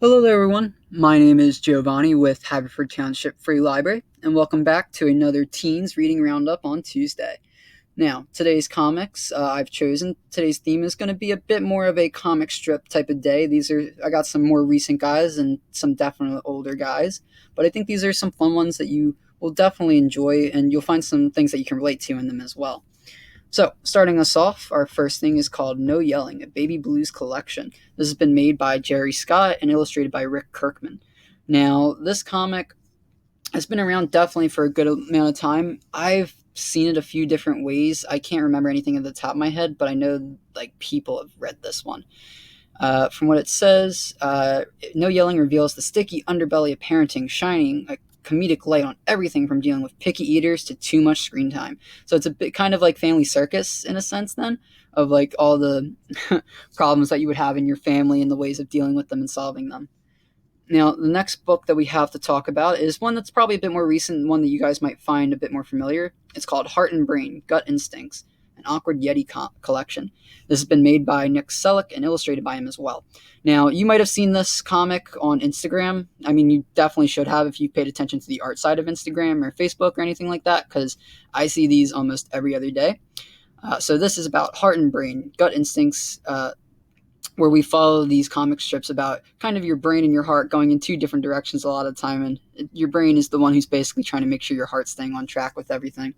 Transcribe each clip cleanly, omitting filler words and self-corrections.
Hello there, everyone. My name is Giovanni with Haverford Township Free Library, and welcome back to another Teens Reading Roundup on Tuesday. Now, today's comics I've chosen. Today's theme is going to be a bit more of a comic strip type of day. I got some more recent guys and some definitely older guys, but I think these are some fun ones that you will definitely enjoy, and you'll find some things that you can relate to in them as well. So, starting us off, our first thing is called No Yelling, a Baby Blues collection. This has been made by Jerry Scott and illustrated by Rick Kirkman. Now, this comic has been around definitely for a good amount of time. I've seen it a few different ways. I can't remember anything at the top of my head, but I know like people have read this one. From what it says, No Yelling reveals the sticky underbelly of parenting, shining a comedic light on everything from dealing with picky eaters to too much screen time. So it's a bit kind of like Family Circus in a sense, then, of like all the problems that you would have in your family and the ways of dealing with them and solving them. Now, the next book that we have to talk about is one that's probably a bit more recent, one that you guys might find a bit more familiar. It's called Heart and Brain, Gut Instincts, an Awkward Yeti collection. This has been made by Nick Selleck and illustrated by him as well. Now, you might have seen this comic on Instagram. I mean, you definitely should have if you paid attention to the art side of Instagram or Facebook or anything like that, because I see these almost every other day. So this is about Heart and Brain, Gut Instincts, where we follow these comic strips about kind of your brain and your heart going in two different directions a lot of the time, and your brain is the one who's basically trying to make sure your heart's staying on track with everything.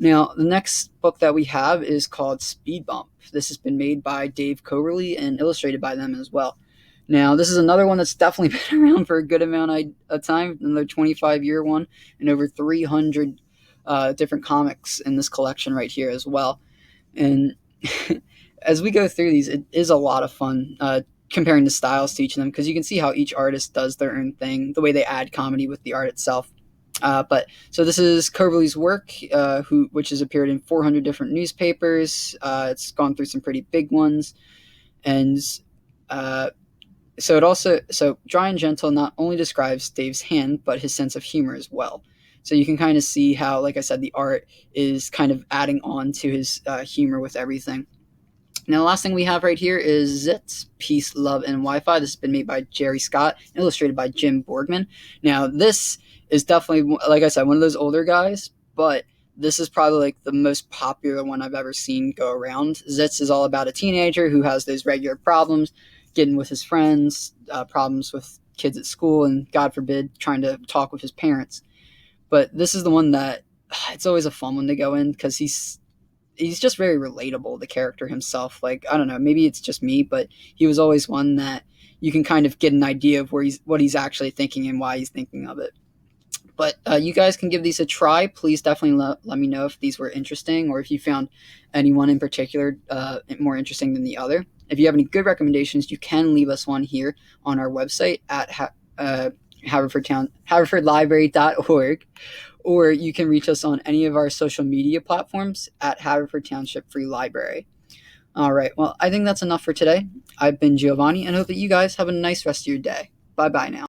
Now, the next book that we have is called Speed Bump. This has been made by Dave Coverley and illustrated by them as well. Now, this is another one that's definitely been around for a good amount of time, another 25-year one, and over 300 different comics in this collection right here as well. And as we go through these, it is a lot of fun comparing the styles to each of them, because you can see how each artist does their own thing, the way they add comedy with the art itself. But so this is Coverley's work, which has appeared in 400 different newspapers. It's gone through some pretty big ones, and so Dry and Gentle not only describes Dave's hand, but his sense of humor as well. So you can kind of see how, like I said, the art is kind of adding on to his humor with everything. Now, the last thing we have right here is Zits, Peace, Love, and Wi-Fi. This has been made by Jerry Scott, illustrated by Jim Borgman. Now, this is definitely, like I said, one of those older guys, but this is probably like the most popular one I've ever seen go around. Zits is all about a teenager who has those regular problems, getting with his friends, problems with kids at school, and God forbid, trying to talk with his parents. But this is the one that it's always a fun one to go in, because he's just very relatable, the character himself. Like, I don't know, maybe it's just me, but he was always one that you can kind of get an idea of what he's actually thinking and why he's thinking of it. But you guys can give these a try. Please definitely let me know if these were interesting, or if you found anyone in particular more interesting than the other. If you have any good recommendations, you can leave us one here on our website at haverfordlibrary.org, or you can reach us on any of our social media platforms at Haverford Township Free Library. All right, well, I think that's enough for today. I've been Giovanni, and hope that you guys have a nice rest of your day. Bye-bye now.